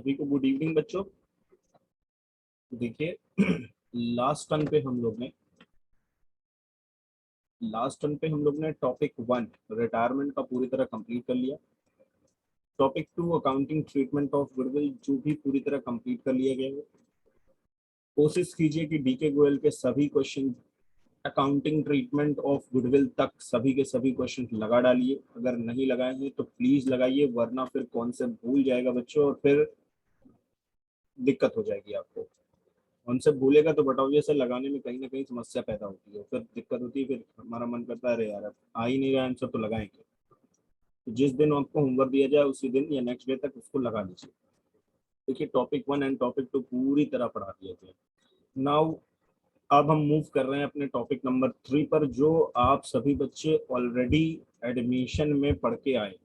सभी को good evening बच्चों। देखिए लास्ट टर्न पे हम लोग ने टॉपिक 1 रिटायरमेंट का पूरी तरह कंप्लीट कर लिया। Topic 2 accounting treatment of goodwill जो भी पूरी तरह कंप्लीट कर लिया गया है। कोशिश कीजिए कि डीके गोयल के सभी question accounting treatment of goodwill तक सभी के सभी क्वेश्चन लगा डालिए। अगर नहीं लगाए हैं तो प्लीज लगाइए, वरना फिर कॉन्सेप्ट भूल जाएगा बच्चों और फिर दिक्कत हो जाएगी आपको। कॉन्सेप्ट भूलेगा तो बट ऑब्वियस लगाने में कहीं ना कहीं समस्या पैदा होती है, फिर दिक्कत होती है, फिर हमारा मन करता है अरे यार अब आ ही नहीं रहा आंसर तो लगाएंगे। तो जिस दिन आपको होमवर्क दिया जाए उसी दिन या नेक्स्ट डे तक उसको लगा लीजिए। देखिए टॉपिक 1 एंड टॉपिक 2 पूरी तरह पढ़ा दिए थे। नाउ अब हम मूव कर रहे हैं अपने टॉपिक नंबर 3 पर, जो आप सभी बच्चे ऑलरेडी एडमिशन में पढ़ के आए।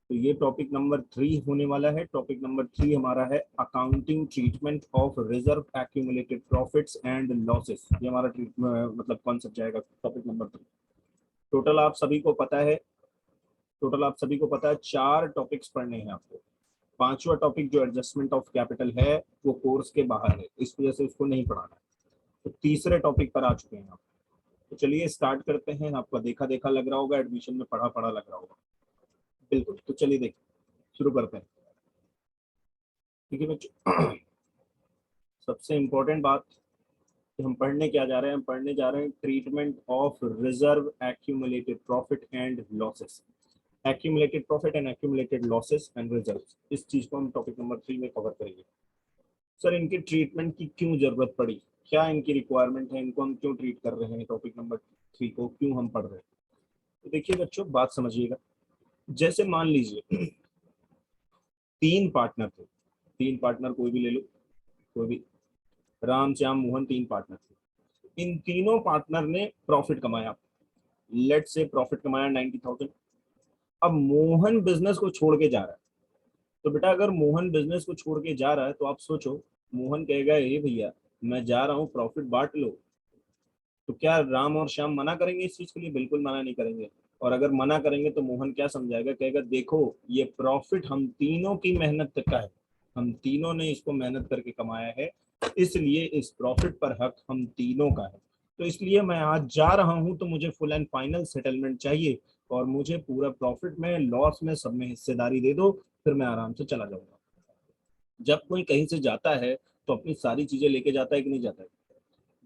तो ये टॉपिक नंबर 3 होने वाला है। टॉपिक नंबर 3 हमारा है accounting treatment of reserve accumulated profits and losses. ये हमारा मतलब कॉन्सेप्ट जाएगा टॉपिक नंबर 3। टोटल आप सभी को पता है 4 टॉपिक्स पढ़ने हैं आपको। 5वां टॉपिक जो एडजस्टमेंट ऑफ कैपिटल है वो कोर्स के बाहर है, इस वजह से उसको नहीं पढ़ाना है। तो तीसरे टॉपिक पर आ चुके हैं आप। तो चलिए स्टार्ट करते हैं। आपका देखा देखा लग रहा होगा, एडमिशन में पढ़ा पढ़ा लग रहा होगा। बिल्कुल, तो चलिए देखिए शुरू करते हैं। ठीक है बच्चों, सबसे इम्पोर्टेंट बात कि हम पढ़ने क्या जा रहे हैं। हम पढ़ने जा रहे हैं treatment of reserve accumulated profit and losses. Accumulated profit and accumulated losses and reserves, इस चीज को हम टॉपिक नंबर 3 में कवर करेंगे। सर इनके ट्रीटमेंट की क्यों जरूरत पड़ी, क्या इनकी रिक्वायरमेंट है, इनको हम क्यों ट्रीट कर रहे हैं, टॉपिक नंबर 3 को क्यों हम पढ़ रहे हैं। तो देखिए बच्चों बात समझिएगा। जैसे मान लीजिए 3 पार्टनर थे। 3 पार्टनर कोई भी ले लो, कोई भी, राम श्याम मोहन 3 पार्टनर थे। इन तीनों पार्टनर ने प्रॉफिट कमाया। लेट से प्रॉफिट कमाया 90,000। अब मोहन बिजनेस को छोड़ के जा रहा है। तो बेटा अगर मोहन बिजनेस को छोड़ के जा रहा है तो आप सोचो, मोहन कहेगा ये भैया मैं जा रहा हूँ प्रॉफिट बांट लो, तो क्या राम और श्याम मना करेंगे इस चीज के लिए? बिल्कुल मना नहीं करेंगे। और अगर मना करेंगे तो मोहन क्या समझाएगा, कहेगा देखो ये प्रॉफिट हम तीनों की मेहनत का है, हम तीनों ने इसको मेहनत करके कमाया है, इसलिए इस प्रॉफिट पर हक हम तीनों का है। तो इसलिए मैं आज जा रहा हूं तो मुझे फुल एंड फाइनल सेटलमेंट चाहिए और मुझे पूरा प्रॉफिट में लॉस में सब में हिस्सेदारी दे दो, फिर मैं आराम से चला जाऊंगा। जब कोई कहीं से जाता है तो अपनी सारी चीजें लेके जाता है कि नहीं जाता है?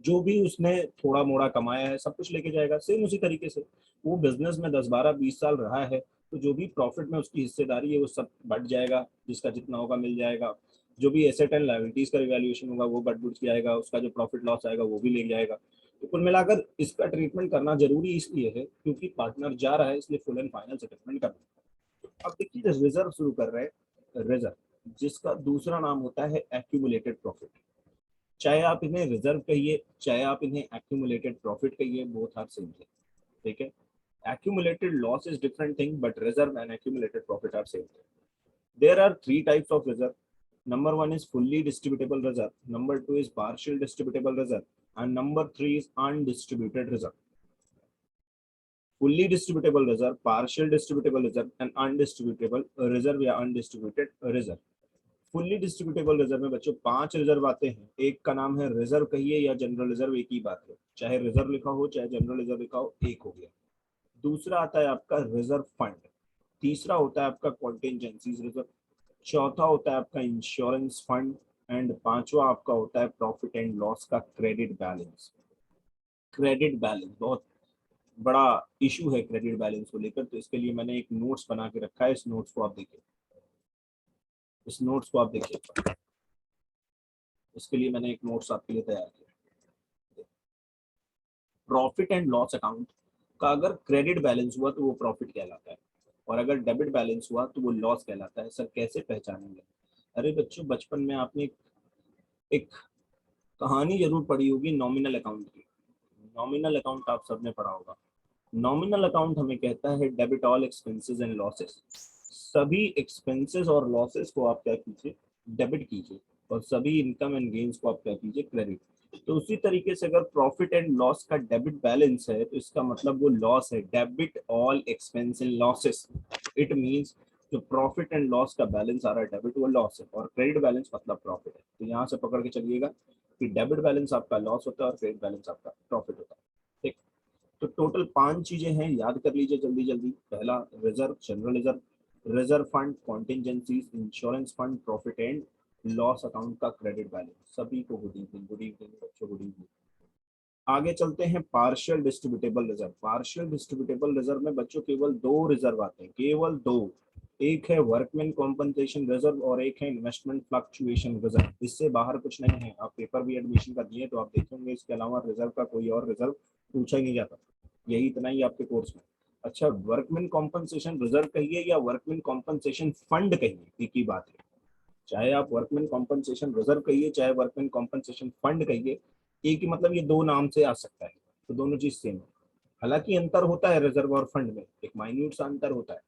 जो भी उसने थोड़ा मोड़ा कमाया है सब कुछ लेके जाएगा। सेम उसी तरीके से वो बिजनेस में 10 12 20 साल रहा है, तो जो भी प्रॉफिट में उसकी हिस्सेदारी है वो सब बढ़ जाएगा, जिसका जितना होगा मिल जाएगा। जो भी एसेट एंड लायबिलिटीज का रिवैल्यूएशन होगा वो बढ़ बढ़ जाएगा, उसका जो प्रॉफिट लॉस आएगा वो भी ले जाएगा। तो कुल मिलाकर इसका ट्रीटमेंट करना जरूरी इसलिए है क्योंकि पार्टनर जा रहा है, इसलिए फुल एंड फाइनल सेटलमेंट करना। अब देखिए रिजर्व शुरू कर रहे हैं। रिजर्व जिसका दूसरा नाम होता है एक्यूमुलेटेड प्रॉफिट। चाहे आप इन्हें रिजर्व कहिए चाहे आप इन्हें एक्यूमुलेटेड प्रॉफिट कहिए, बोथ आर सेम थिंग। ठीक है, accumulated loss is different thing but reserve and accumulated profit are same thing. There are 3 types of reserve. Number 1 is fully distributable reserve, number 2 is partial distributable reserve, and number 3 is undistributed reserve. Fully distributable reserve, partial distributable reserve and undistributable reserve या undistributed reserve. Fully distributable reserve में बच्चों 5 reserve आते हैं। एक का नाम है reserve कहिए या जनरल रिजर्व, एक ही बात है, चाहे रिजर्व लिखा हो चाहे जनरल रिजर्व लिखा हो, एक हो गया। दूसरा आता है आपका रिजर्व फंड। तीसरा होता है आपका कॉन्टेंजेंसीज रिजर्व। चौथा होता है आपका इंश्योरेंस फंड। एंड पांचवा आपका होता है प्रॉफिट एंड लॉस का क्रेडिट बैलेंस। क्रेडिट बैलेंस बहुत बड़ा इशू है क्रेडिट बैलेंस को लेकर, तो इसके लिए मैंने एक नोट्स बना के रखा है। इस नोट्स को आप देखिए, इस नोट्स को आप देखिए, इसके लिए मैंने एक नोट्स आपके लिए तैयार किया। प्रॉफिट एंड लॉस अकाउंट का अगर क्रेडिट बैलेंस हुआ तो वो प्रॉफिट कहलाता है, और अगर डेबिट बैलेंस हुआ तो वो लॉस कहलाता है। सर कैसे पहचानेंगे? अरे बच्चों बचपन में आपने एक कहानी जरूर पढ़ी होगी नॉमिनल अकाउंट की। नॉमिनल अकाउंट आप सबने पढ़ा होगा। नॉमिनल अकाउंट हमें कहता है debit all expenses and losses. सभी एक्सपेंसेस और लॉसेस को आप क्या कीजिए, डेबिट कीजिए, और सभी इनकम एंड गेन्स को आप क्या कीजिए, क्रेडिट। तो उसी तरीके से अगर प्रॉफिट एंड लॉस का डेबिट बैलेंस है तो इसका मतलब वो लॉस है, debit all expense and losses. It means जो प्रॉफिट एंड लॉस का बैलेंस आ रहा है डेबिट वो लॉस है, और क्रेडिट बैलेंस मतलब प्रॉफिट है। तो यहाँ से पकड़ के चलिएगा कि डेबिट बैलेंस आपका लॉस होता है और क्रेडिट बैलेंस आपका प्रॉफिट होता है। ठीक, तो टोटल 5 चीजें हैं, याद कर लीजिए जल्दी जल्दी। पहला reserve, general reserve, reserve fund, contingencies, insurance fund, profit and loss account का क्रेडिट बैलेंस। सभी को गुड इवनिंग, गुड इवनिंग बच्चों, गुड इवनिंग। आगे चलते हैं partial distributable reserve. Partial distributable reserve में बच्चों केवल 2 रिजर्व आते हैं, केवल 2। एक है वर्कमैन कॉम्पनसेशन रिजर्व और एक है इन्वेस्टमेंट फ्लक्चुएशन रिजर्व। इससे बाहर कुछ नहीं है। आप पेपर भी एडमिशन का दिए तो आप देखेंगे इसके अलावा रिजर्व का कोई और रिजर्व पूछा ही नहीं जाता। यही इतना ही आपके कोर्स में। अच्छा, वर्कमैन कॉम्पनसेशन रिजर्व कहिए या वर्कमैन कॉम्पनसेशन फंड कहिए, एक ही बात है। चाहे आप वर्कमैन कॉम्पनसेशन रिजर्व कहिए चाहे वर्कमैन कॉम्पनसेशन फंड कहिए, एक ही मतलब, ये 2 नाम से आ सकता है, तो दोनों चीज सेम है। हालांकि अंतर होता है रिजर्व और फंड में, एक माइन्यूट सा अंतर होता है।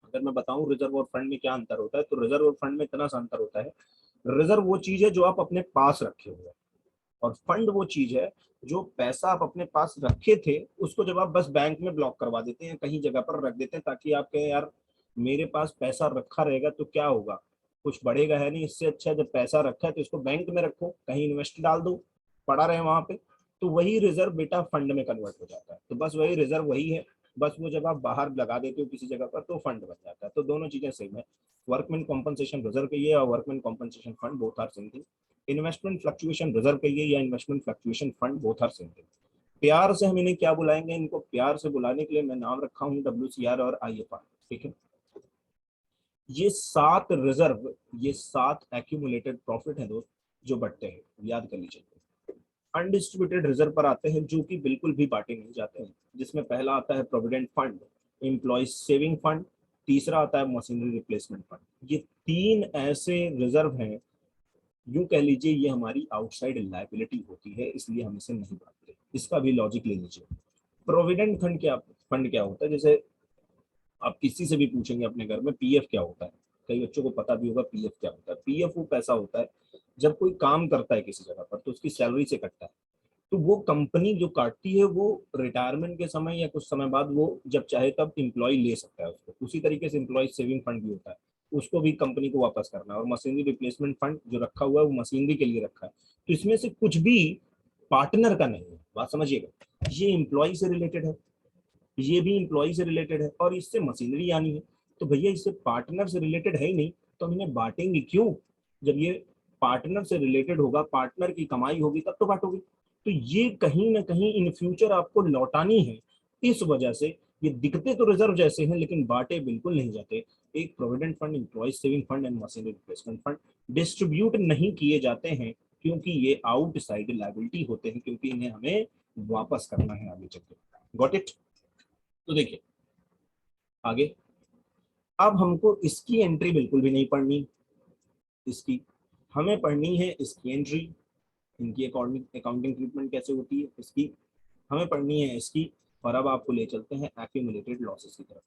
अगर मैं बताऊं रिजर्व और फंड में क्या अंतर होता है, तो रिजर्व और फंड में इतना सा अंतर होता है। रिजर्व वो चीज है जो आप अपने पास रखे हुए हैं, और फंड वो चीज है जो पैसा आप अपने पास रखे थे उसको जब आप बस बैंक में ब्लॉक करवा देते हैं, कहीं जगह पर रख देते हैं, ताकि आप कहें यार मेरे पास पैसा रखा रहेगा तो क्या होगा, कुछ बढ़ेगा है नहीं, इससे अच्छा जब पैसा रखा है तो इसको बैंक में रखो, कहीं इन्वेस्ट डाल दो, पड़ा रहे वहां पे। तो वही रिजर्व बेटा फंड में कन्वर्ट हो जाता है। तो बस वही रिजर्व वही है, बस वो जब आप बाहर लगा देते हो किसी जगह पर तो फंड बन जाता है। तो दोनों चीजें सेम है। वर्कमैन कॉम्पनसेशन रिजर्व कहिए और workman compensation fund, both are same thing. Investment fluctuation reserve कहिए या investment fluctuation fund, both are same thing. प्यार से हम इन्हें क्या बुलाएंगे, इनको प्यार से बुलाने के लिए मैं नाम रखा हूं WCR और IFR। ठीक है, ये 7 रिजर्व, ये 7 एक्यूमुलेटेड प्रॉफिट है दोस्त, जो बढ़ते हैं, याद कर लीजिए। अनडिस्ट्रीब्यूटेड रिजर्व पर आते हैं जो कि बिल्कुल भी बांटे नहीं जाते हैं, जिसमें पहला आता है provident fund, employee saving fund, तीसरा आता है मशीनरी रिप्लेसमेंट फंड। ये 3 ऐसे रिजर्व हैं, यूं कह लीजिए ये हमारी आउटसाइड लायबिलिटी होती है, इसलिए हम इसे नहीं बांटते। इसका भी लॉजिक ले लीजिए। प्रोविडेंट फंड क्या होता है, जैसे आप किसी से भी पूछेंगे अपने घर में PF क्या होता है, कई बच्चों को पता भी होगा PF क्या होता है। PF वो पैसा होता है जब कोई काम करता है किसी जगह पर तो उसकी सैलरी से कटता है, तो वो कंपनी जो काटती है वो रिटायरमेंट के समय या कुछ समय बाद वो जब चाहे तब इम्प्लॉय ले सकता है उसको। उसी तरीके से इम्प्लॉय सेविंग फंड भी होता है, उसको भी कंपनी को वापस करना है। और मशीनरी रिप्लेसमेंट फंड जो रखा हुआ है वो मशीनरी के लिए रखा है। तो इसमें से कुछ भी पार्टनर का नहीं है, बात समझिएगा। ये इम्प्लॉय से रिलेटेड है, ये भी इम्प्लॉय से रिलेटेड है, और इससे मशीनरी आनी है। तो भैया इससे पार्टनर से रिलेटेड है ही नहीं, तो हम इन्हें बांटेंगे क्यों? जब ये पार्टनर से रिलेटेड होगा, पार्टनर की कमाई होगी तब तो बांटोगे। तो ये कहीं ना कहीं इन फ्यूचर आपको लौटानी है। इस वजह से ये दिखते तो रिजर्व जैसे हैं लेकिन बांटे बिल्कुल नहीं जाते। एक provident fund, employee saving fund and machinery replacement fund distribute नहीं किए जाते हैं, क्योंकि ये आउटसाइड लायबिलिटी होते हैं, क्योंकि इन्हें हमें वापस करना है आगे चलकर। Got it? तो देखिए आगे, अब हमको इसकी एंट्री बिल्कुल भी नहीं पढ़नी, इसकी हमें पढ़नी है इसकी एंट्री, इनकी अकाउंटिंग ट्रीटमेंट कैसे होती है इसकी हमें पढ़नी है इसकी। और अब आपको ले चलते हैं एक्यूमुलेटेड लॉसेस की तरफ।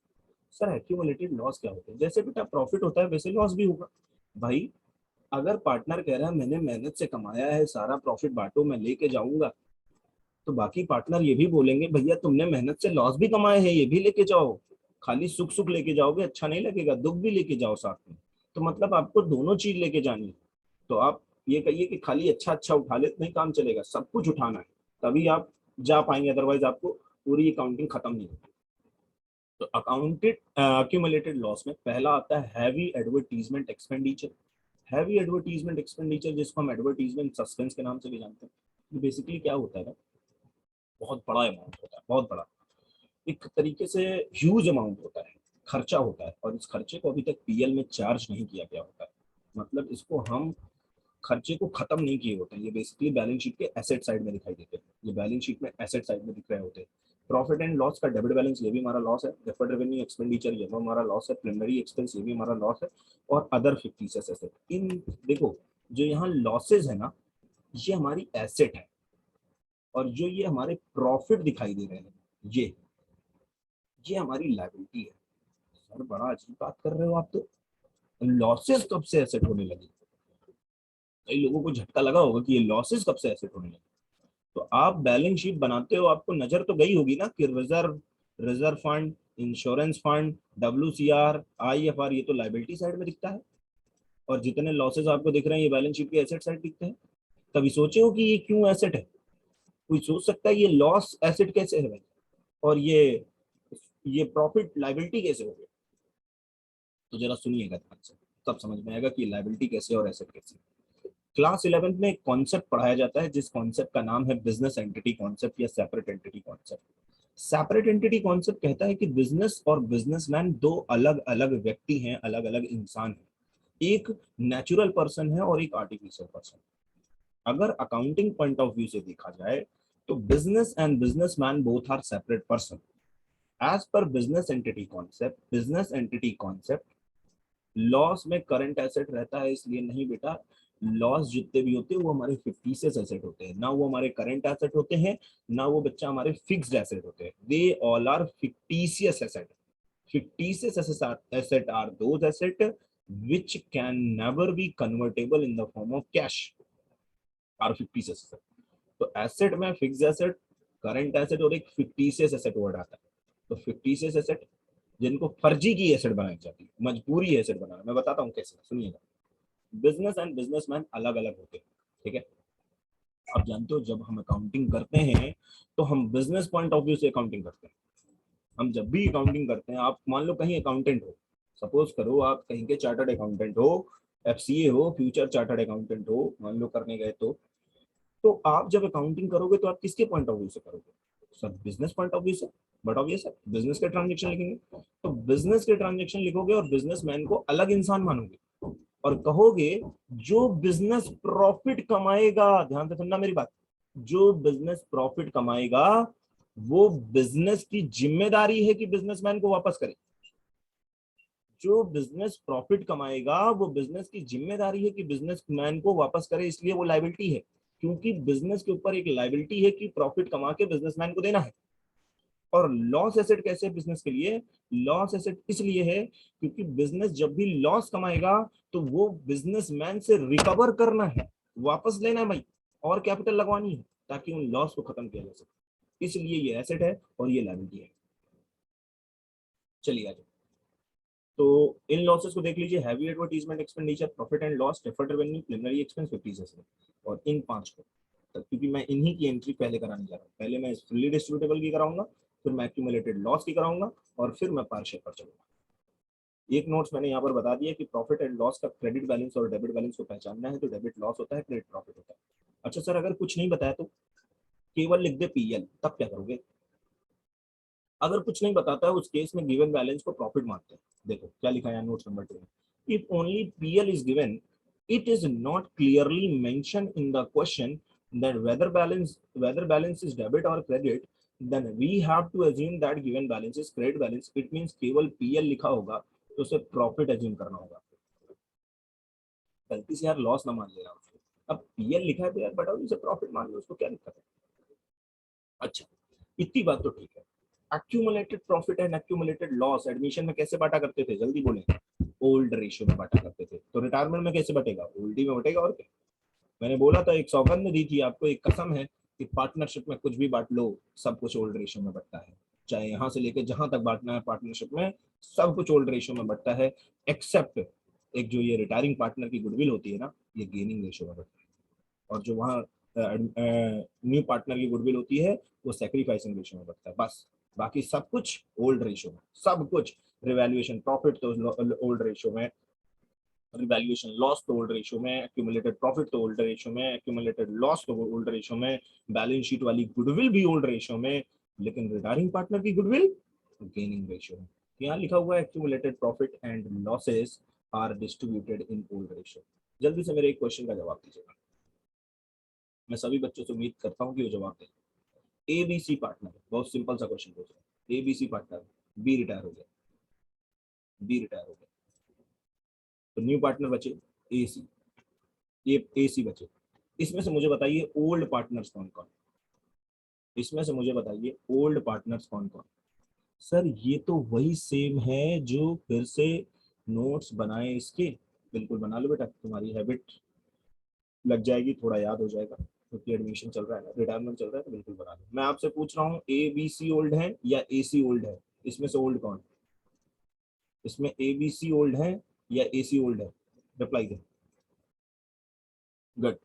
सर एक्यूमुलेटेड लॉस क्या होते हैं? जैसे बेटा प्रॉफिट होता है वैसे लॉस भी होगा भाई। अगर पार्टनर कह रहा है मैंने मेहनत से कमाया है, सारा प्रॉफिट बांटो मैं लेके जाऊंगा, तो बाकी पार्टनर ये भी बोलेंगे भैया तुमने मेहनत से लॉस भी कमाए हैं, ये भी लेके जाओ। खाली सुख सुख लेके जाओगे अच्छा नहीं लगेगा, दुख भी लेके जाओ साथ में। तो मतलब आपको दोनों चीज लेके जानी है। तो आप ये कहिए कि खाली अच्छा अच्छा उठा ले नहीं काम चलेगा, सब कुछ उठाना है, तभी आप जा पाएंगे, अदरवाइज आपको पूरी अकाउंटिंग खत्म नहीं होगी। तो अकाउंटेड अक्यूमुलेटेड लॉस में पहला आता है heavy advertisement expenditure. Heavy advertisement expenditure, जिसको हम एडवर्टीजमेंट सस्पेंस के नाम से भी जानते हैं, बेसिकली क्या होता है ना, बहुत बड़ा अमाउंट होता है, बहुत बड़ा, एक तरीके से ह्यूज अमाउंट होता है, खर्चा होता है, और इस खर्चे को अभी तक PL में चार्ज नहीं किया गया होता है। मतलब इसको हम खर्चे को खत्म नहीं किए होते हैं, ये बेसिकली बैलेंस शीट के एसेट साइड में दिखाई देते हैं, ये बैलेंस शीट में एसेट साइड में दिख रहे होते हैं। प्रॉफिट एंड लॉस का डेबिट बैलेंस ये भी हमारा लॉस है, डेफर्ड रेवेन्यू एक्सपेंडिचर ये भी हमारा लॉस है, प्रिलिमिनरी एक्सपेंस ये भी हमारा लॉस है, और अदर फिक्टिशियस एसेट। इन देखो जो यहाँ लॉसेज है ना, ये हमारी एसेट है, और जो ये हमारे प्रॉफिट दिखाई दे रहे हैं ये हमारी लायबिलिटी है। सर बड़ा अजीब बात कर रहे हो आप तो, लॉसेस कब से एसेट होने लगे? कई लोगों को झटका लगा होगा कि ये लॉसेस कब से एसेट होने लगे। तो आप बैलेंस शीट बनाते हो, आपको नजर तो गई होगी ना कि reserve, reserve fund, insurance fund, WCR, IFR, ये तो लाइबिलिटी साइड में दिखता है, और जितने लॉसेस आपको दिख रहे हैं ये बैलेंस शीट की एसेट साइड दिखते हैं। कभी सोचे हो कि ये क्यों एसेट है? कोई सोच सकता है ये लॉस एसेट कैसे है भाई, और ये प्रॉफिट लाइबिलिटी कैसे हो गया? तो जरा सुनिएगा ध्यान से, तब समझ में आएगा कि लाइबिलिटी कैसे और एसेट कैसे। क्लास 11th में एक कॉन्सेप्ट पढ़ाया जाता है जिस कॉन्सेप्ट का नाम है बिजनेस एंटिटी कॉन्सेप्ट या separate entity concept. Separate entity concept कहता है कि बिजनेस और बिजनेसमैन दो अलग अलग व्यक्ति हैं, अलग अलग इंसान हैं। एक नेचुरल पर्सन है और एक आर्टिफिशियल पर्सन। अगर अकाउंटिंग पॉइंट ऑफ व्यू से देखा जाए तो business and businessman both are separate person. As per business entity concept, loss में करंट एसेट रहता है, इसलिए नहीं बेटा, लॉस जितने भी होते हैं वो हमारे फिक्टिशियस एसेट होते हैं, ना वो हमारे करंट एसेट होते हैं, ना वो बच्चा हमारे फिक्स्ड एसेट होते हैं। They all are fictitious asset. fictitious asset are those asset which can never be convertible in the form of cash, are fictitious asset। तो एसेट में फिक्स्ड एसेट, करंट एसेट और एक फिक्टिशियस एसेट वर्ड आता है। तो fictitious asset जिनको फर्जी की एसेट बनाई जाती है, मजबूरी एसेट बनाना, मैं बताता हूँ कैसे, सुनिएगा। बिजनेस एंड बिजनेसमैन अलग अलग होते हैं, ठीक है। आप जानते हो जब हम अकाउंटिंग करते हैं तो हम बिजनेस पॉइंट ऑफ व्यू से अकाउंटिंग करते हैं। हम जब भी अकाउंटिंग करते हैं, आप मान लो कहीं अकाउंटेंट हो, सपोज करो आप कहीं के चार्टर्ड अकाउंटेंट हो, FCA हो, फ्यूचर चार्टर्ड अकाउंटेंट हो, मान लो करने गए तो आप जब अकाउंटिंग करोगे तो आप किसके पॉइंट ऑफ व्यू से करोगे? Sir business point of view से। बट ऑब्वियस है बिजनेस के ट्रांजेक्शन लिखेंगे, तो बिजनेस के ट्रांजेक्शन लिखोगे और बिजनेसमैन को अलग इंसान मानोगे और कहोगे जो बिजनेस प्रॉफिट कमाएगा, ध्यान से सुनना मेरी बात, जो बिजनेस प्रॉफिट कमाएगा वो बिजनेस की जिम्मेदारी है कि बिजनेसमैन को वापस करे। जो बिजनेस प्रॉफिट कमाएगा वो बिजनेस की जिम्मेदारी है कि बिजनेसमैन को वापस करे, इसलिए वो लायबिलिटी है, क्योंकि बिजनेस के ऊपर एक लायबिलिटी है कि प्रॉफिट कमा के बिजनेसमैन को देना है। और लॉस एसेट कैसे है बिजनेस के लिए? लॉस एसेट इसलिए है क्योंकि बिजनेस जब भी लॉस कमाएगा तो वो बिजनेसमैन से रिकवर करना है, वापस लेना है भाई, और कैपिटल लगवानी है ताकि उन लॉस को खत्म किया जा सके, इसलिए ये एसेट है और ये लायबिलिटी है। चलिए आगे, तो इन लॉसेस को देख लीजिए, heavy advertisement expenditure, profit and loss, deferred revenue, preliminary expense, 50 और इन पांच को, क्योंकि मैं इन्हीं की एंट्री पहले कराने जा रहा हूँ। पहले मैं फुल्ली डिस्ट्रीब्यूटेबल की कराऊंगा, फिर मैं एक्यूमुलेटेड लॉस की कराऊंगा, और फिर मैं पार्शियल पर चलूंगा। एक नोट्स मैंने यहाँ पर बता दिया कि प्रॉफिट एंड लॉस का क्रेडिट बैलेंस और डेबिट बैलेंस को पहचानना है, तो डेबिट लॉस होता है, क्रेडिट प्रॉफिट होता है। अच्छा सर अगर कुछ नहीं बताया तो केवल लिख दे PL, तब क्या करोगे? अगर कुछ नहीं बताता है उस केस में गिवन बैलेंस को प्रॉफिट मानते हैं। देखो क्या लिखा है नोट्स नंबर 2 में, if only PL is given, it is not clearly mentioned in the question that whether balance is debit or credit, then we have to assume that given balance is credit balance। it means केवल PL लिखा होगा तो उसे profit assume करना होगा। गलती से यार लॉस ना मान लेना उसको, अब PL लिखा है तो यार बताओ उसे प्रॉफिट मान लो, उसको क्या दिक्कत है? अच्छा इतनी बात तो ठीक है। Accumulated profit and accumulated loss admission में कैसे बांटा करते थे, जल्दी बोले? ओल्ड रेशियो में बांटा करते थे। तो रिटायरमेंट में कैसे बटेगा? ओल्डी में बटेगा, और क्या। मैंने बोला था, एक सौगंध दी थी आपको, एक कसम है कि पार्टनरशिप में कुछ भी बांट लो सब कुछ ओल्ड रेशियो में बटता है, चाहे यहां से लेके जहां तक बांटना है पार्टनरशिप में सब कुछ ओल्ड रेशियो में बटता है, एक्सेप्ट एक जो ये रिटायरिंग पार्टनर की गुडविल होती है ना, ये गेनिंग रेशियो में बटता है। और जो वहाँ न्यू पार्टनर की गुडविल होती है वो सैक्रिफाइसिंग रेशियो में बटता है, बस। बाकी सब कुछ ओल्ड रेशियो में, सब कुछ। रिवैल्यूएशन प्रॉफिट तो ओल्ड रेशियो में, रिवैल्यूएशन लॉस तो ओल्ड रेशियो में, एक्यूमुलेटेड प्रॉफिट तो ओल्ड रेशियो में, एक्यूमुलेटेड लॉस तो ओल्ड रेशियो में, बैलेंस शीट वाली गुडविल भी ओल्ड रेशियो में, लेकिन रिटायरिंग पार्टनर की गुडविल गेनिंग रेशियो में। यहाँ लिखा हुआ है accumulated profit and losses are distributed in old ratio. जल्दी से मेरे एक क्वेश्चन का जवाब दीजिएगा, मैं सभी बच्चों से उम्मीद करता हूँ कि वो जवाब दें। ABC पार्टनर, बहुत सिंपल सा क्वेश्चन पूछ रहा है, ABC पार्टनर, बी रिटायर हो गया, बी रिटायर हो गया, तो न्यू पार्टनर बचे AC, ये AC बचे। इसमें से मुझे बताइए ओल्ड पार्टनर्स कौन कौन, इसमें से मुझे बताइए ओल्ड पार्टनर्स कौन कौन। सर ये तो वही सेम है जो फिर से नोट्स बनाए इसके, बिल्कुल बना लो बेटा, तुम्हारी हैबिट लग जाएगी, थोड़ा याद हो जाएगा, क्योंकि एडमिशन चल रहा है ना, रिटायरमेंट चल रहा है, तो बिल्कुल बना लो। मैं आपसे पूछ रहा हूँ ABC ओल्ड है या AC ओल्ड है? इसमें से ओल्ड कौन? इसमें ABC ओल्ड है या AC ओल्ड है? रिप्लाई दे। गुड,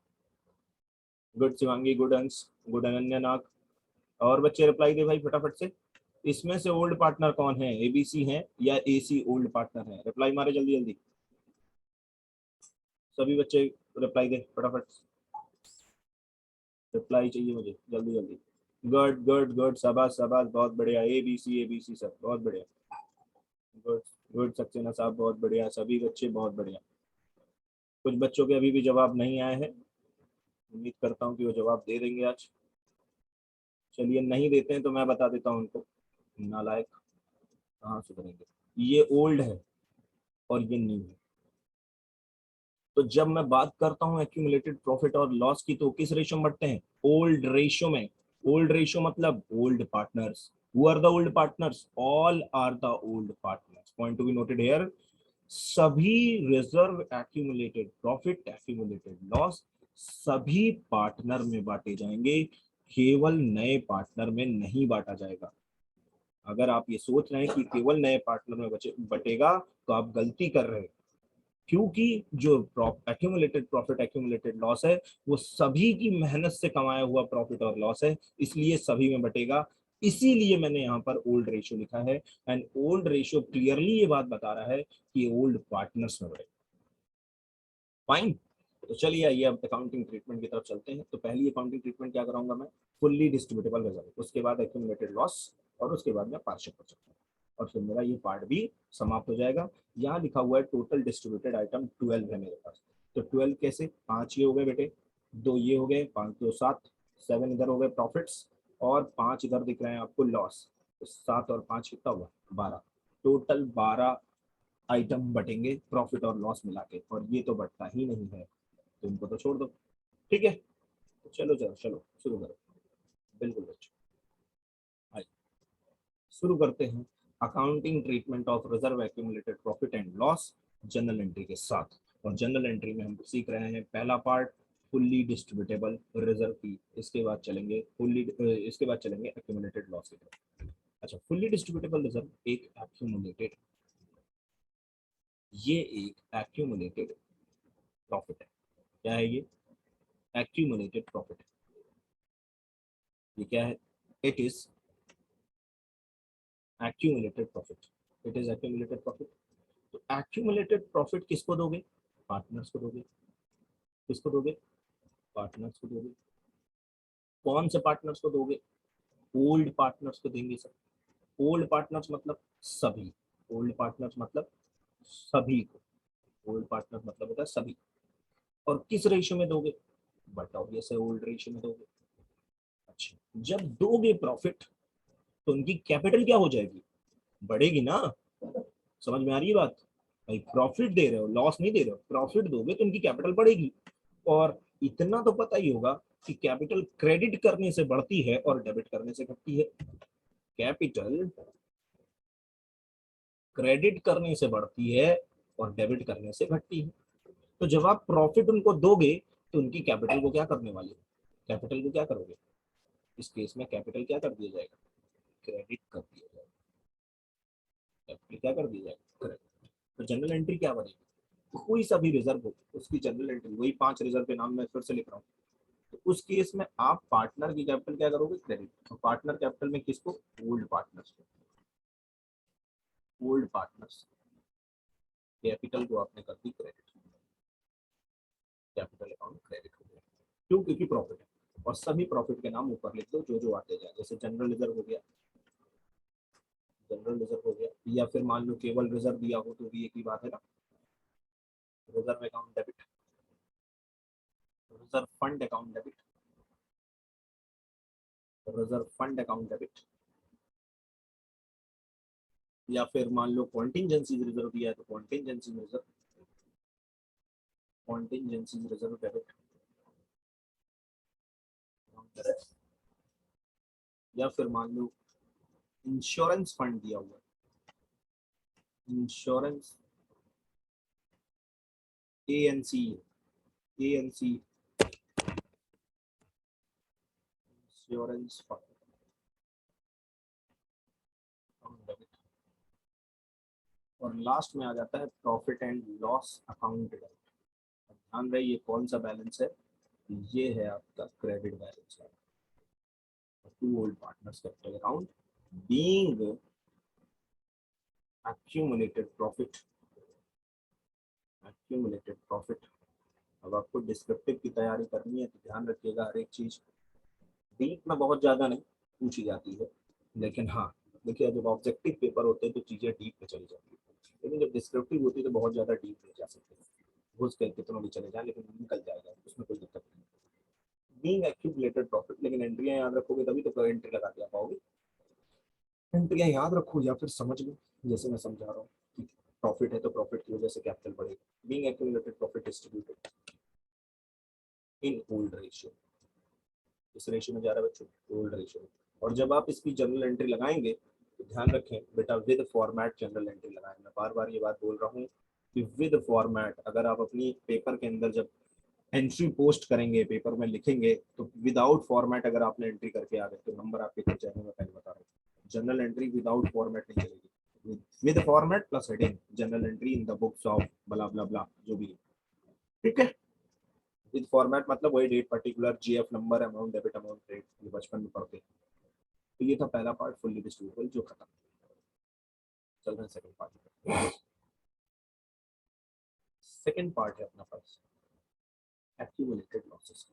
गुड शिवांगी, गुड अंश, गुड अनन्या नाग। और बच्चे रिप्लाई दे भाई फटाफट से। इसमें से ओल्ड पार्टनर कौन है? ABC है या AC ओल्ड पार्टनर है? रिप्लाई मारे जल्दी जल्दी सभी बच्चे, रिप्लाई दे फटाफट। रिप्लाई चाहिए मुझे जल्दी जल्दी। गुड गुड गुड, शाबाश शाबाश, बहुत बढ़िया। ABC सब बहुत बढ़िया। गुड गुड सक्सेना साहब, बहुत बढ़िया। सभी बच्चे बहुत बढ़िया। कुछ बच्चों के अभी भी जवाब नहीं आए हैं, उम्मीद करता हूँ कि वो जवाब दे देंगे आज। चलिए, नहीं देते हैं तो मैं बता देता हूँ उनको। नालायक, कहाँ से करेंगे? ये ओल्ड है और ये न्यू है। तो जब मैं बात करता हूँ एक्यूमुलेटेड प्रॉफिट और लॉस की, तो किस रेशियो में बढ़ते हैं? ओल्ड रेशियो में। ओल्ड रेशियो मतलब old partners. Who are the old partners? All are the old partners. Point to be noted here. सभी reserve accumulated profit, accumulated loss सभी पार्टनर में बांटे जाएंगे, केवल नए पार्टनर में नहीं बांटा जाएगा। अगर आप ये सोच रहे हैं कि केवल नए पार्टनर में बटेगा, तो आप गलती कर रहे हैं। क्योंकि जो एक्यूमुलेटेड प्रॉफिट, एक्यूमुलेटेड लॉस है, वो सभी की मेहनत से कमाया हुआ प्रॉफिट और लॉस है, इसलिए सभी में बटेगा। इसीलिए मैंने यहाँ पर ओल्ड रेशियो लिखा है। एंड ओल्ड रेशियो क्लियरली ये बात बता रहा है कि ओल्ड पार्टनर्स में बटेगा। फाइन। तो चलिए आइए अब अकाउंटिंग ट्रीटमेंट की तरफ चलते हैं। तो पहली अकाउंटिंग ट्रीटमेंट क्या कराऊंगा मैं? फुल्ली डिस्ट्रीब्यूटेबल रिजर्व, उसके बाद एक्यूमुलेटेड लॉस, और उसके बाद मैं पार्शियल कर सकता हूँ, और फिर मेरा ये पार्ट भी समाप्त हो जाएगा। यहाँ लिखा हुआ है टोटल डिस्ट्रीब्यूटेड आइटम 12 है मेरे पास। तो 12 कैसे? 5 ये हो गए बेटे, 2 ये हो गए, 5 2 7, 7 इधर हो गए प्रॉफिट्स, और 5 इधर दिख रहे हैं आपको लॉस। तो 7 और 5 कितना हुआ? 12। टोटल 12 आइटम बटेंगे प्रॉफिट और लॉस मिला के, और ये तो बढ़ता ही नहीं है, तो इनको तो छोड़ दो। ठीक है, तो चलो चलो चलो शुरू करो। बिल्कुल बच्चों, आइए शुरू करते हैं accounting treatment of reserve accumulated profit and loss general entry के साथ। और जनरल एंट्री में हम सीख रहे हैं पहला पार्ट फुल्ली डिस्ट्रीब्यूटेबल रिजर्व की, इसके बाद चलेंगे इसके बाद चलेंगे एक्यूमुलेटेड लॉस की तरफ। अच्छा, फुल्ली डिस्ट्रीब्यूटेबल रिजर्व एक एक्यूमुलेटेड, ये एक एक्यूमुलेटेड प्रॉफिट है। क्या है ये? Accumulated profit. ये क्या है? It is accumulated profit। It is accumulated profit। तो accumulated profit किसको दोगे? पार्टनर्स को दोगे। किसको दोगे? पार्टनर्स को दोगे। कौन से पार्टनर्स को दोगे? ओल्ड पार्टनर्स को देंगे सर। ओल्ड पार्टनर्स मतलब सभी। ओल्ड पार्टनर्स मतलब सभी को। ओल्ड पार्टनर मतलब होता है सभी। और किस रेशियो में दोगे? बट ऑब्वियस है ओल्ड रेशियो में दोगे। अच्छा, जब दोगे प्रॉफिट, तो उनकी कैपिटल क्या हो जाएगी? बढ़ेगी ना। समझ में आ रही है बात? भाई प्रॉफिट दे रहे हो, लॉस नहीं दे रहे हो, प्रॉफिट दोगे तो उनकी कैपिटल बढ़ेगी। और इतना तो पता ही होगा कि कैपिटल क्रेडिट करने से बढ़ती है और डेबिट करने से घटती है। कैपिटल क्रेडिट करने से बढ़ती है और डेबिट करने से घटती है। तो जब आप प्रॉफिट उनको दोगे, तो उनकी कैपिटल को क्या करने वाले हो? कैपिटल को क्या करोगे? इस केस में कैपिटल क्या कर दिया जाएगा? क्रेडिट कर दिया जाएगा। कैपिटल क्या कर दिया जाएगा? क्रेडिट। तो जनरल एंट्री क्या बनेगी? कोई सा भी रिजर्व हो, उसकी जनरल एंट्री, वही 5 रिजर्व के नाम मैं फिर से लिख रहा हूँ। तो उस केस में आप पार्टनर की कैपिटल क्या करोगे? क्रेडिट। तो पार्टनर कैपिटल में किसको? ओल्ड पार्टनर्स को। ओल्ड पार्टनर्स कैपिटल को आपने कर दी क्रेडिट। कैपिटल अकाउंट क्रेडिट हो गया। क्यों? क्योंकि प्रॉफिट है। और सभी प्रॉफिट के नाम ऊपर लिख दो जो जो आते जाए। जैसे जनरल रिजर्व हो गया, जनरल रिजर्व हो गया, या फिर मान लो केवल रिजर्व दिया हो तो भी एक ही बात है ना। Reserve account debit, reserve fund account debit, reserve fund account debit, या फिर मान लो कॉन्टिजेंसी रिजर्व दिया है तो contingency reserve, contingency reserve debit. या फिर मान लो इंश्योरेंस फंड दिया हुआ है, insurance ANC, ANC insurance fund. और लास्ट में आ जाता है प्रॉफिट एंड लॉस अकाउंट। ध्यान रहे ये कौन सा बैलेंस है, ये है आपका क्रेडिट बैलेंस है। To old partners capital account being accumulated profit, accumulated profit। अब आपको डिस्क्रिप्टिव की तैयारी करनी है तो ध्यान रखिएगा हर एक चीज डीप में बहुत ज्यादा नहीं पूछी जाती है, लेकिन हाँ देखिए जब ऑब्जेक्टिव पेपर होते हैं तो चीजें डीप में चली जाती है, लेकिन जब डिस्क्रिप्टिव होती है तो बहुत ज्यादा डीप नहीं जा सकते, घुस कर कितनों भी चले जाए लेकिन निकल जाएगा, उसमें कोई दिक्कत नहीं। बीइंग एक्यूमुलेटेड प्रॉफिट, लेकिन एंट्रियां याद रखोगे तभी तो एंट्री लगा दिया पाओगे। एंट्रियां याद रखो या फिर समझ लो, जैसे मैं समझा रहा हूँ कि प्रॉफिट है तो प्रॉफिट की वजह से कैपिटल बढ़ेगा। Being accumulated profit distributed in old ratio, इस रेशियो में जा रहा है बच्चों, ओल्ड रेशियो। और जब आप इसकी जनरल एंट्री लगाएंगे तो ध्यान रखें बेटा विद फॉर्मेट जनरल एंट्री लगाएं। मैं बार बार ये बात बोल रहा हूँ कि विद फॉर्मेट, अगर आप अपनी पेपर के अंदर जब एंट्री पोस्ट करेंगे पेपर में लिखेंगे तो विदाउट फॉर्मेट अगर आपने एंट्री करके आ गए तो नंबर आपके कट जाएंगे, मैं पहले बता रहा हूँ। जनरल एंट्री विदाउट फॉर्मेट नहीं चलेगी, with format plus heading general entry in the books of blah blah blah जो भी है, ठीक है। विद फॉर्मेट मतलब वही date particular GF number amount debit amount credit, ये बचपन में पढ़ते हैं। तो ये था पहला पार्ट फुल्ली डिस्ट्रीब्यूटेबल जो खत्म। चल रहे हैं सेकंड पार्ट। सेकंड पार्ट है अपना पास एक्यूमुलेटेड लॉसेस।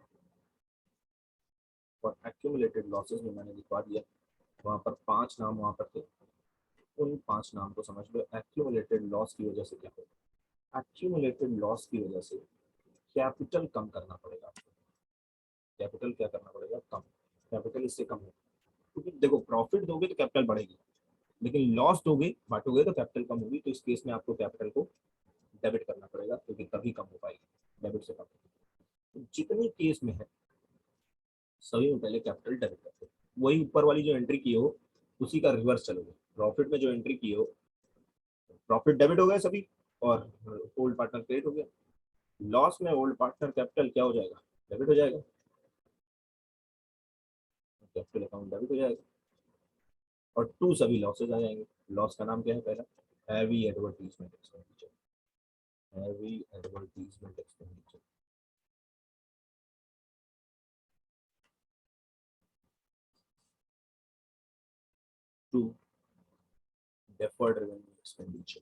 और एक्यूमुलेटेड लॉसेस में मैंने लिखवा दिया, वहां पर 5 नाम वहां पर थे, उन 5 नाम को समझ लो। एक्यूमुलेटेड लॉस की वजह से क्या होगा, एक्यूमुलेटेड लॉस की वजह से कैपिटल कम करना पड़ेगा आपको। कैपिटल क्या करना पड़ेगा, कम। कैपिटल इससे कम होगा क्योंकि देखो प्रॉफिट दोगे तो कैपिटल बढ़ेगी, लेकिन लॉस दोगे बांटोगे तो कैपिटल कम होगी, तो इस केस में आपको कैपिटल को डेबिट करना पड़ेगा क्योंकि तभी कम हो पाएगी, डेबिट से कम। तो जितनी केस में है सभी में पहले कैपिटल डेबिट करते हो, वही ऊपर वाली जो एंट्री की हो उसी का रिवर्स चलोगे। प्रॉफिट में जो एंट्री की हो प्रॉफिट डेबिट हो गया सभी, और ओल्ड पार्टनर क्रेडिट हो गया। लॉस में ओल्ड पार्टनर कैपिटल क्या हो जाएगा, डेबिट हो जाएगा, कैपिटल अकाउंट डेबिट हो जाएगा। और टू सभी लॉसेज आ जाएंगे। लॉस का नाम क्या है पहला, heavy advertisement expenditure, heavy advertisement expenditure. To deferred revenue expenditure,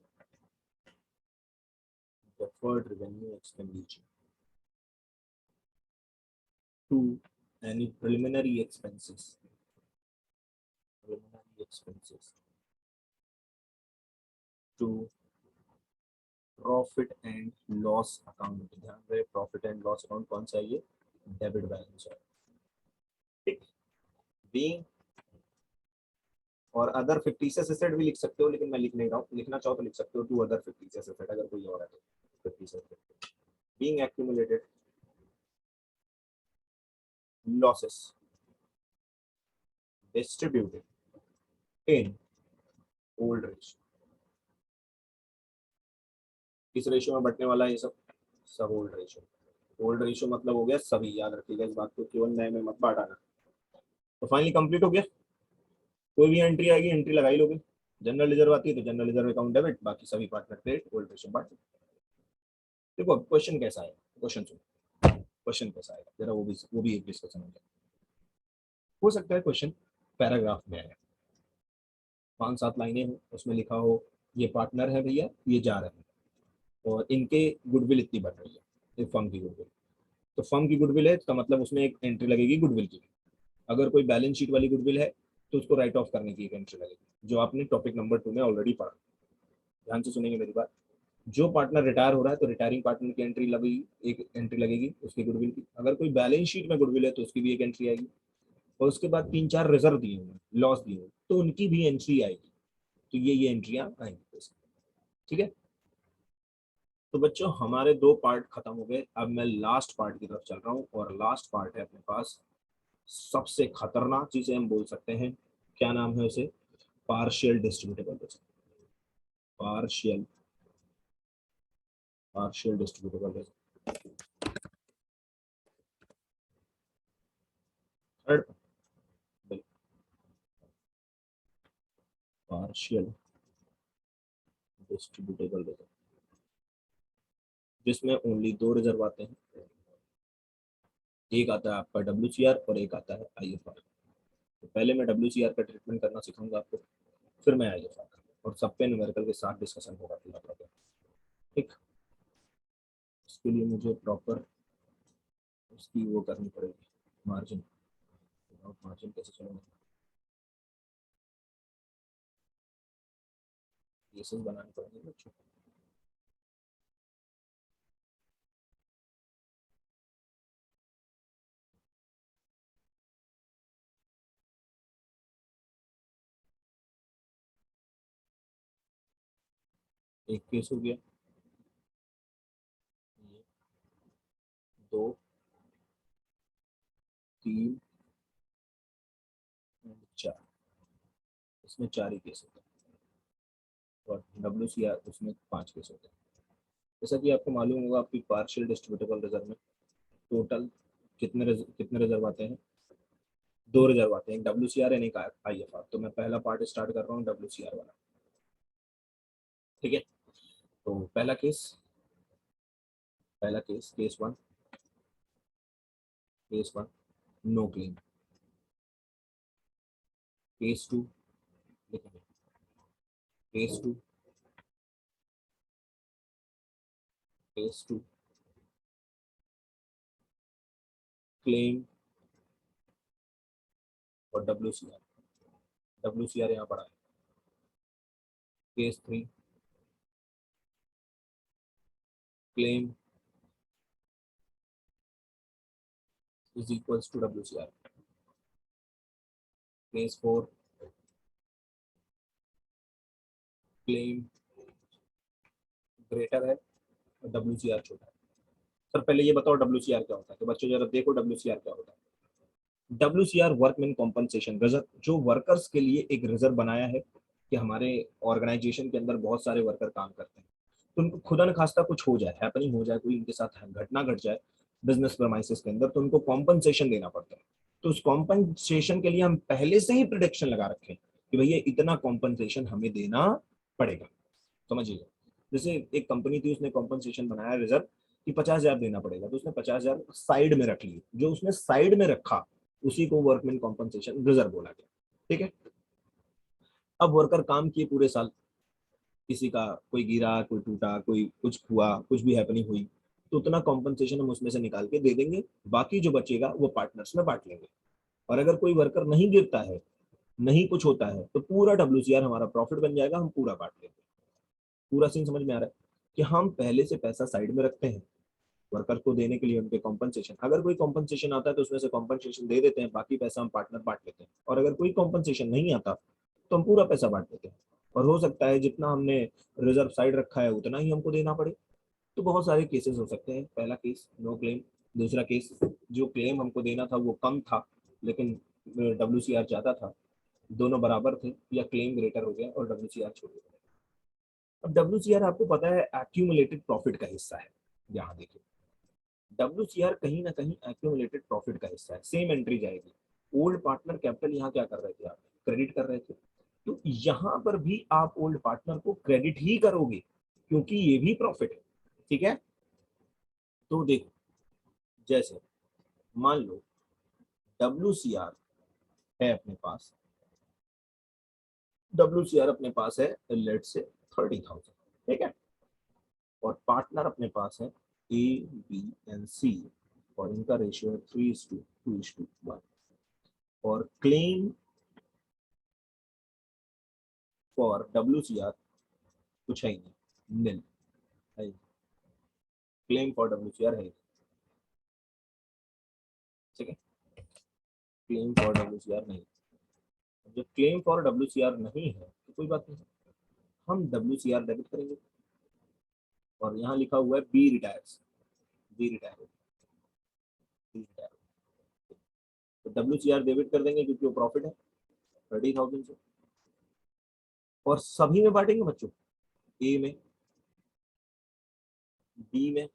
deferred revenue expenditure। Two, any preliminary expenses, preliminary expenses। Two, profit and loss account. ध्यान रहे प्रॉफिट एंड लॉस अकाउंट कौन सा है, ये डेबिट बैलेंस है, ठीक। बीइंग और other fictitious asset भी लिख सकते हो, लेकिन मैं लिख नहीं रहा हूँ, लिखना चाहो तो लिख सकते हो टू अदर फिक्टिशियस एसेट, अगर कोई और है तो fictitious asset. Being accumulated losses distributed in old ratio. किस रेशियो में बटने वाला है ये सब, सब ओल्ड रेशियो। ओल्ड रेशियो मतलब हो गया सभी, याद रखिएगा इस बात को, केवल नए में मत बांटाना। तो फाइनली कंप्लीट हो गया। कोई भी एंट्री आएगी एंट्री लगा ही लोगे। जनरल रिजर्व आती है तो जनरल रिजर्व अकाउंट डेबिट, बाकी सभी पार्टनर क्रेडिट, ओल्ड रेशियो बांट। देखो क्वेश्चन कैसा है, क्वेश्चन सुनो, क्वेश्चन कैसा है जरा वो भी एक डिस्कशन हो सकता है क्वेश्चन पैराग्राफ में है, 5-7 लाइनें हो, उसमें लिखा हो ये पार्टनर है भैया, ये जा रहे हैं और इनके गुडविल इतनी बढ़ रही है, फर्म की गुडविल। तो फर्म की गुडविल है तो मतलब उसमें एक एंट्री लगेगी गुडविल की। अगर कोई बैलेंस शीट वाली गुडविल है तो उसको राइट ऑफ करने की एक एंट्री लगेगी, जो आपने टॉपिक नंबर 2 में ऑलरेडी पढ़ा। ध्यान से सुनेंगे मेरी बात। जो पार्टनर रिटायर हो रहा है तो रिटायरिंग पार्टनर की एंट्री लगेगी, एक एंट्री लगेगी उसकी गुडविल की। अगर कोई बैलेंस शीट में गुडविल है तो उसकी भी एक एंट्री आएगी। और उसके बाद 3-4 रिजर्व दिए हुए लॉस दिए हुए तो उनकी भी एंट्री आएगी। तो ये एंट्रियां आएंगी, ठीक है। तो बच्चों हमारे 2 पार्ट खत्म हो गए, अब मैं लास्ट पार्ट की तरफ चल रहा हूँ, और लास्ट पार्ट है अपने पास सबसे खतरनाक चीजें हम बोल सकते हैं, क्या नाम है उसे, partial distributable risk. Partial partial distributable risk. Third, partial distributable reserve, जिसमें ओनली 2 रिजर्व आते हैं, एक आता है आपका WCR और एक आता है IFR। तो पहले मैं WCR का ट्रीटमेंट करना सिखाऊंगा आपको, फिर मैं IFR का, और सब पे न्यूमेरिकल के साथ डिस्कशन होगा पूरा प्रॉपर। ठीक, इसके लिए मुझे प्रॉपर उसकी वो करनी पड़ेगी, मार्जिन। मार्जिन कैसे चलेगा, केसेस बनाने पड़ेंगे बच्चों। एक केस हो गया, ये 2, 3 और 4, इसमें 4 ही केस होते हैं, और WCR उसमें 5 केस होते हैं। जैसा कि आपको मालूम होगा, आपकी पार्शियल डिस्ट्रीब्यूटेबल रिजर्व में टोटल कितने रिजर्व आते हैं, 2 रिजर्व आते हैं, एक WCR एंड एक IFR। तो मैं पहला पार्ट स्टार्ट कर रहा हूँ WCR वाला। ठीक है, तो पहला case case one no claim. Case two लिखेंगे, case two case two claim और WCR यहाँ पड़ा है। Case three claim is equals to WCR। Case four claim greater है और WCR छोटा है। सर पहले ये बताओ WCR क्या होता है, तो बच्चों जरा देखो WCR क्या होता है। WCR वर्कमैन कॉम्पनसेशन रिजर्व, जो वर्कर्स के लिए एक रिजर्व बनाया है कि हमारे ऑर्गेनाइजेशन के अंदर बहुत सारे वर्कर काम करते हैं, तो उनको खुदा न खास्ता कुछ हो जाए, हैपनिंग हो जाए, कोई उनके साथ घटना घट जाए बिजनेस प्रमाइसेस के अंदर, तो उनको कॉम्पनसेशन देना पड़ता है। तो उस कॉम्पनसेशन के लिए हम पहले से ही प्रिडिक्शन लगा रखें कि भैया इतना कॉम्पनसेशन हमें देना पड़ेगा। समझिएगा, जैसे एक कंपनी थी, उसने कॉम्पनसेशन बनाया रिजर्व कि 50,000 देना पड़ेगा, तो उसने 50,000 साइड में रख लिए। जो उसने साइड में रखा उसी को वर्कमैन कॉम्पनसेशन रिजर्व बोला गया। ठीक है, अब वर्कर काम किए पूरे साल, किसी का कोई गिरा, कोई टूटा, कोई कुछ हुआ, कुछ भी हैपनिंग हुई, तो उतना कॉम्पनसेशन हम उसमें से निकाल के दे देंगे, बाकी जो बचेगा वो पार्टनर्स में बांट लेंगे। और अगर कोई वर्कर नहीं गिरता है, नहीं कुछ होता है, तो पूरा WCR हमारा प्रॉफिट बन जाएगा, हम पूरा बांट लेंगे। पूरा सीन समझ में आ रहा है कि हम पहले से पैसा साइड में रखते हैं वर्कर को देने के लिए, उनके कॉम्पनसेशन। अगर कोई कॉम्पनसेशन आता है तो उसमें से कॉम्पनसेशन दे देते हैं, बाकी पैसा हम पार्टनर बांट लेते हैं। और अगर कोई कॉम्पनसेशन नहीं आता तो हम पूरा पैसा बांट देते हैं, और हो सकता है जितना हमने रिजर्व साइड रखा है उतना ही हमको देना पड़े। तो बहुत सारे केसेस हो सकते हैं। पहला केस नो क्लेम, दूसरा केस जो क्लेम हमको देना था वो कम था लेकिन WCR ज्यादा था, दोनों बराबर थे, या क्लेम ग्रेटर हो गया और WCR छोड़ गया। अब WCR आपको पता है एक्यूमुलेटेड प्रॉफिट का हिस्सा है। यहाँ देखिए, WCR कहीं ना कहीं एक्यूमुलेटेड प्रॉफिट का हिस्सा है, सेम एंट्री जाएगी। ओल्ड पार्टनर कैपिटल यहाँ क्या कर रहे थे, आप क्रेडिट कर रहे थे, तो यहाँ पर भी आप ओल्ड पार्टनर को क्रेडिट ही करोगे क्योंकि ये भी प्रॉफिट है। ठीक है, तो देखो, जैसे मान लो WCR है अपने पास, WCR अपने पास है लेट से 30,000। ठीक है, और पार्टनर अपने पास है A, B एंड C, और इनका रेशियो है 3:2:1। और क्लेम फॉर WCR कुछ है ही नहीं, नील है। क्लेम फॉर WCR है, ठीक है, क्लेम फॉर WCR नहीं। जब क्लेम फॉर WCR नहीं है तो कोई बात नहीं, हम WCR डेबिट करेंगे, और यहाँ लिखा हुआ है B retires, B retire, B retire, तो WCR डेबिट कर देंगे क्योंकि वो प्रॉफिट है 30,000 से। और सभी में बांटेंगे बच्चों, A में, B में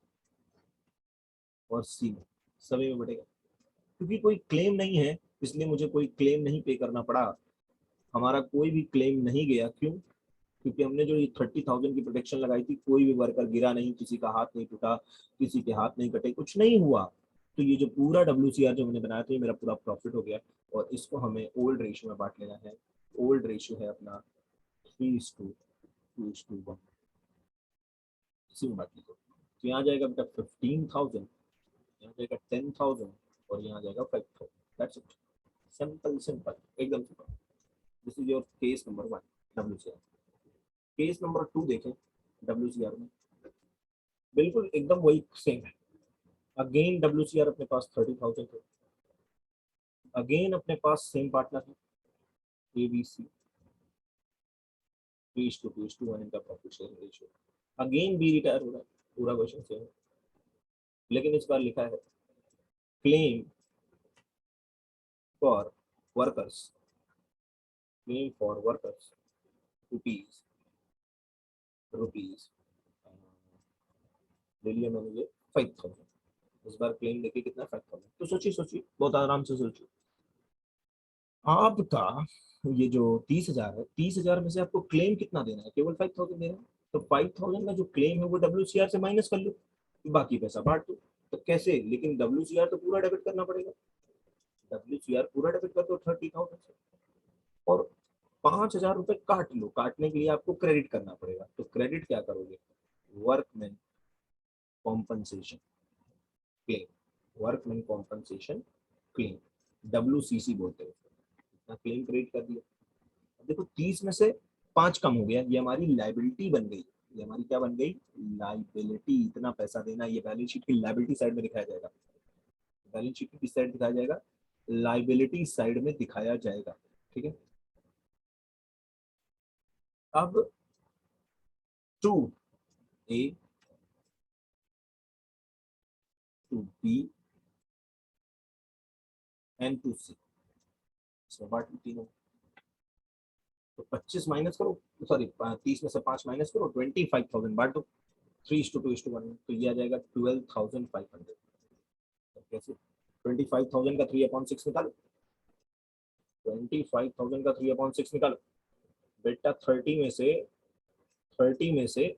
और C में, सभी में बटेगा। क्योंकि कोई क्लेम नहीं है इसलिए मुझे कोई क्लेम नहीं पे करना पड़ा, हमारा कोई भी क्लेम नहीं गया। क्यों? क्योंकि हमने जो ये 30,000 की प्रोटेक्शन लगाई थी, कोई भी वर्कर गिरा नहीं, किसी का हाथ नहीं टूटा, किसी के हाथ नहीं कटे, कुछ नहीं हुआ। तो ये जो पूरा WCR जो मैंने बनाया था, ये मेरा पूरा प्रॉफिट हो गया। और इसको हमें ओल्ड रेशियो में बांट लेना है। ओल्ड रेशियो है अपना 3:2:1, इसी में बांट लीजिए। तो यहाँ जाएगा बेटा 15,000, यहाँ जाएगा 10,000, और यहाँ जाएगा 5,000। दैट्स इट, सिंपल सिंपल, एकदम simple. This is your case number 1 WCR। Case number 2 देखें WCR में, बिल्कुल एकदम वही सेम है। अगेन WCR अपने पास 30,000 है। अगेन अपने पास सेम पार्टनर है ABC, 3:2:1 इनका profit sharing ratio. Again B retire हो रहा है, पूरा क्वेश्चन सेम है, लेकिन इस बार लिखा है claim for workers, claim for workers rupees rupees ले लिया मैंने ये 5,000। इस बार क्लेम देखिए कितना 5,000। तो सोचिए सोचिए, बहुत आराम से सोचिए। आपका ये जो 30,000 है, 30,000 में से आपको क्लेम कितना देना है? केवल 5,000 देना है। तो 5,000 का जो क्लेम है वो WCR से माइनस कर लो, बाकी पैसा बांट दो। तो कैसे? लेकिन WCR तो पूरा डेबिट करना पड़ेगा। WCR पूरा डेबिट कर दो 30,000 से, और 5,000 रुपए काट लो। काटने के लिए आपको क्रेडिट करना पड़ेगा। तो क्रेडिट क्या करोगे? Workman compensation claim, workman compensation claim, WCC बोलते हैं। इतना क्लेम क्रेडिट कर दिया। अब देखो 30 में से 5 कम हो गया, ये हमारी लाइबिलिटी बन गई। ये हमारी क्या बन गई? लाइबिलिटी। इतना पैसा देना, ये बैलेंस शीट की लाइबिलिटी साइड में दिखाया जाएगा। बैलेंस शीट की किस साइड दिखाया जाएगा? लाइबिलिटी साइड में दिखाया जाएगा। ठीक है। अब 2A, 2B एंड 2C, इसमें बांट लो तीनों। तो 25 माइनस करो, सॉरी 30 में से 5 माइनस करो, 25,000 बांट दो 3:2:1 में। तो ये आ जाएगा 12,500। कैसे? 25,000 का 3/6 निकालो, 25,000 का 3/6 निकालो बेटा। 30 में से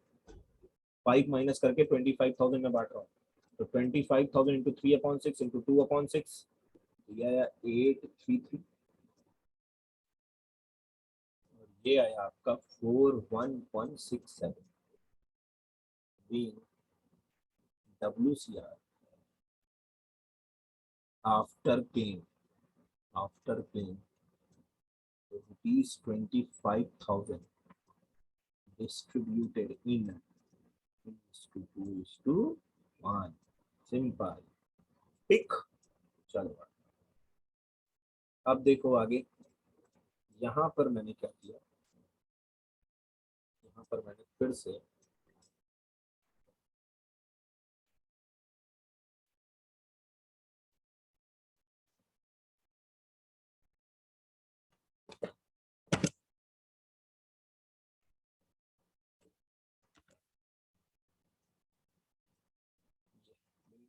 5 माइनस करके 25,000 में बांट रहा हूँ। तो 25,000 इंटू 3/6 इंटू 2/6, ये आया 833, और ये आया आपका 41,167 being WCR after claim rupees 25,000 distributed in 2:1। Simple, टिक। चलो अब देखो आगे। यहाँ पर मैंने क्या किया? यहाँ पर मैंने फिर से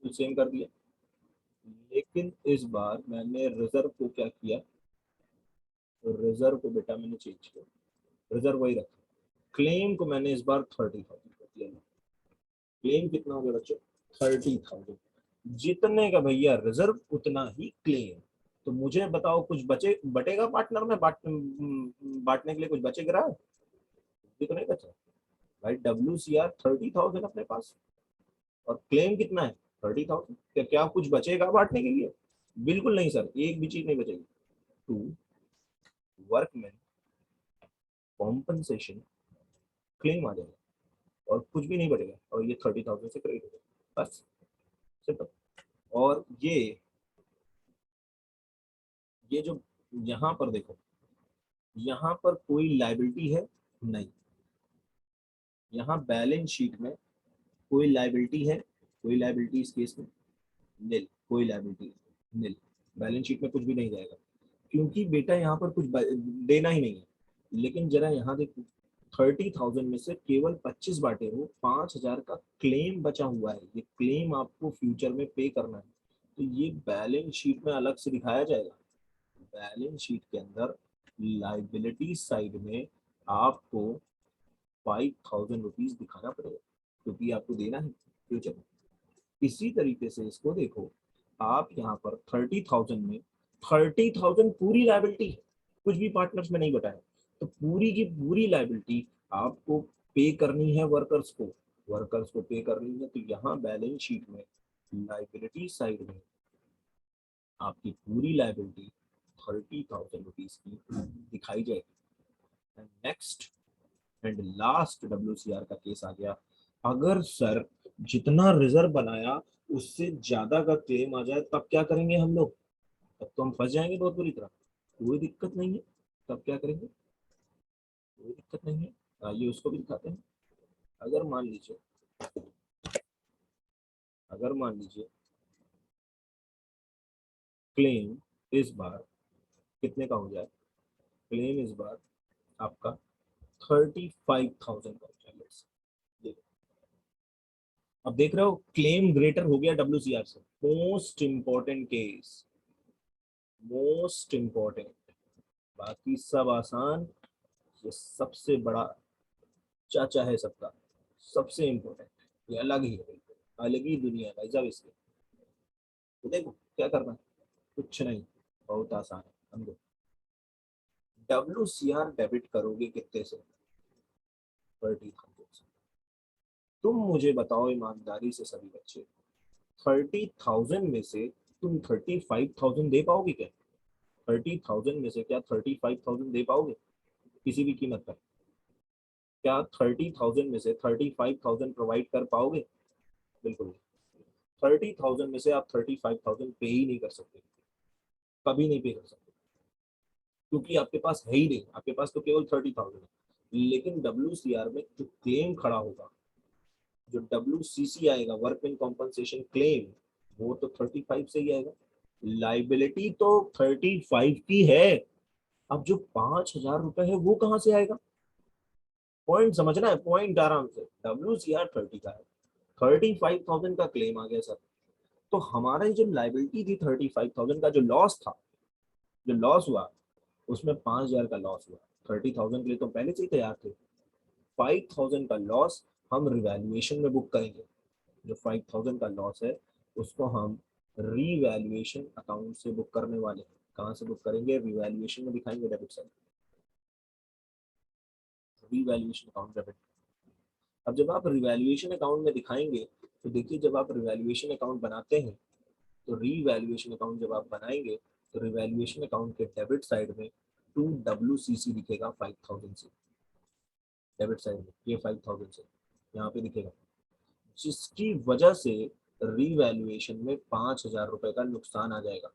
सेम कर दिया, लेकिन इस बार मैंने रिजर्व को क्या किया? रिजर्व को बेटा मैंने चेंज किया, रिजर्व वही रखा। क्लेम को मैंने इस बार 30,000 कर दिया। क्लेम कितना हो गया बच्चों? 30,000। जितने का भैया रिजर्व उतना ही क्लेम। तो मुझे बताओ कुछ बचे बटेगा पार्टनर में? बांटने के लिए कुछ बचेगा? ये तो नहीं बचा भाई। WCR 30,000 अपने पास, और क्लेम कितना है? 30,000। क्या क्या कुछ बचेगा बांटने के लिए? बिल्कुल नहीं सर, एक भी चीज नहीं बचेगी। टू वर्कमैन कॉम्पनसेशन क्लेम आ जाएगा, और कुछ भी नहीं बढ़ेगा, और ये 30,000 से क्रेडिट हो जाएगा, बस सिंपल। और ये जो यहाँ पर देखो, यहाँ पर कोई लाइबिलिटी है नहीं। यहाँ बैलेंस शीट में कोई लाइबिलिटी है? कोई लाइबिलिटी इस केस में नील, कोई लाइबिलिटी नील। बैलेंस शीट में कुछ भी नहीं जाएगा, क्योंकि बेटा यहाँ पर कुछ देना ही नहीं है। लेकिन जरा यहाँ देखो, 30,000 में से केवल 25 बांटे हो, 5,000 का क्लेम बचा हुआ है। ये क्लेम आपको फ्यूचर में पे करना है, तो ये बैलेंस शीट में अलग से दिखाया जाएगा। बैलेंस शीट के अंदर लाइबिलिटी साइड में आपको ₹5,000 दिखाना पड़ेगा, क्योंकि आपको देना है फ्यूचर में। इसी तरीके से इसको देखो, आप यहाँ पर 30,000 में 30,000 पूरी लायबिलिटी है, कुछ भी पार्टनर्स में नहीं बताया, तो पूरी की पूरी लायबिलिटी आपको पे करनी है वर्कर्स को, पे करनी है। तो यहाँ बैलेंस शीट में लायबिलिटी साइड में आपकी पूरी लायबिलिटी ₹30,000 की दिखाई जाएगी। नेक्स्ट एंड लास्ट WCR का केस आ गया। अगर सर जितना रिजर्व बनाया उससे ज्यादा का क्लेम आ जाए, तब क्या करेंगे हम लोग? तब तो हम फंस जाएंगे बहुत बुरी तरह। कोई दिक्कत नहीं है, तब क्या करेंगे? कोई दिक्कत नहीं है, आइए उसको भी दिखाते हैं। अगर मान लीजिए क्लेम इस बार कितने का हो जाए, क्लेम इस बार आपका 35,000 का हो जाए। अब देख रहे हो क्लेम ग्रेटर हो गया WCR से। Most important case, most important, बाकी सब आसान, ये सबसे बड़ा चाचा है सबका, सबसे इंपॉर्टेंट, ये अलग ही है, बिल्कुल अलग ही दुनिया भाई साहब इसके। तो देखो क्या करना है, कुछ नहीं, बहुत आसान है। हम लोग WCR डेबिट करोगे कितने से? 30,000 से। तुम मुझे बताओ ईमानदारी से सभी बच्चे, 30,000 में से तुम 35,000 दे पाओगे क्या? 30,000 में से क्या 35,000 दे पाओगे किसी भी कीमत पर? क्या 30,000 में से 35,000 प्रोवाइड कर पाओगे? बिल्कुल नहीं। 30,000 में से आप 35,000 पे ही नहीं कर सकते, कभी नहीं पे कर सकते, क्योंकि आपके पास है ही नहीं, आपके पास तो केवल 30,000 है। लेकिन WCR में जो क्लेम खड़ा होगा, जो WCC आएगा, वर्कमैन कॉम्पनसेशन क्लेम, वो तो 35 से ही आएगा। लाइबिलिटी तो 35 की है, अब जो 5,000 रुपए है वो कहाँ से आएगा? पॉइंट समझना है, पॉइंट आराम से। WCR 30 का है, 35,000 का क्लेम आ गया सर, तो हमारा जो लाइबिलिटी थी 35,000 का, जो लॉस था, जो लॉस हुआ, उसमें 5,000 का लॉस हुआ। 30,000 के लिए तो पहले से ही तैयार थे। 5,000 का लॉस हम रिवैल्यूएशन में बुक करेंगे। जो 5,000 का लॉस है उसको हम रीवैल्यूएशन अकाउंट से बुक करने वाले हैं। कहाँ से बुक करेंगे? रिवैल्यूएशन में दिखाएंगे debit side, revaluation account debit. अब जब आप रिवैल्यूएशन अकाउंट में दिखाएंगे, तो देखिए जब आप रिवैल्यूएशन अकाउंट बनाते हैं, तो रीवैल्यूएशन अकाउंट जब आप बनाएंगे, तो रिवैल्यूएशन अकाउंट के डेबिट साइड में 2WCC दिखेगा 5,000 से, डेबिट साइड में ये 5,000 से यहाँ पे दिखेगा, जिसकी वजह से रीवैल्यूएशन में 5,000 रुपए का नुकसान आ जाएगा,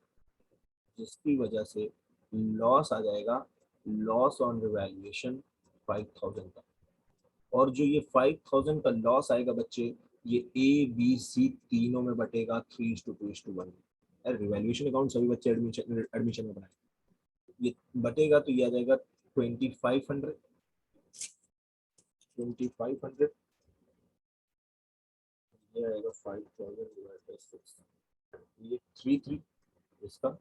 जिसकी वजह से लॉस आ जाएगा, लॉस ऑन रिवैल्यूएशन 5,000 का। और जो ये 5,000 का लॉस आएगा बच्चे, ये ABC तीनों में बटेगा 3:2:1। रिवैल्यूएशन अकाउंट सभी बच्चे एडमिशन में बनाए, ये बटेगा तो ये आ जाएगा 2,500, 2,500, ये आएगा 5,000 डिवाइड बाय 6, ये 3 इसका,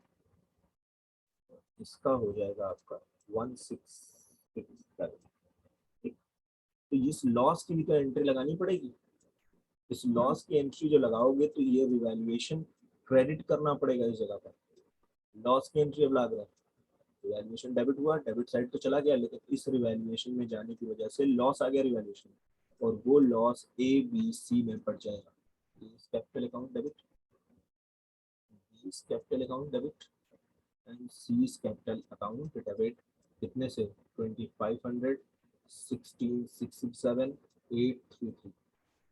इसका हो जाएगा आपका 1,667। ठीक, तो इस लॉस की भी तो एंट्री लगानी पड़ेगी। इस लॉस की एंट्री जो लगाओगे तो ये रिवैल्यूएशन क्रेडिट करना पड़ेगा इस जगह पर। लॉस की एंट्री अब लग रहा है, रिवैल्यूएशन डेबिट हुआ, डेबिट साइड तो चला गया, लेकिन इस रिवैल्यूएशन में जाने की वजह से लॉस आ गया रिवैल्यूएशन, और वो लॉस ABC में पड़ जाएगा। Capital account debit, capital account debit and seize capital account debit, कितने से? 2,500, 16,667, 833।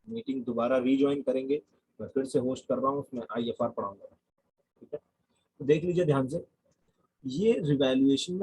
मीटिंग दोबारा रीज्वाइन करेंगे, मैं फिर से होस्ट कर रहा हूँ, उसमें IFR पढ़ाऊंगा। ठीक है, तो देख लीजिए ध्यान से, ये रिवैल्यूएशन में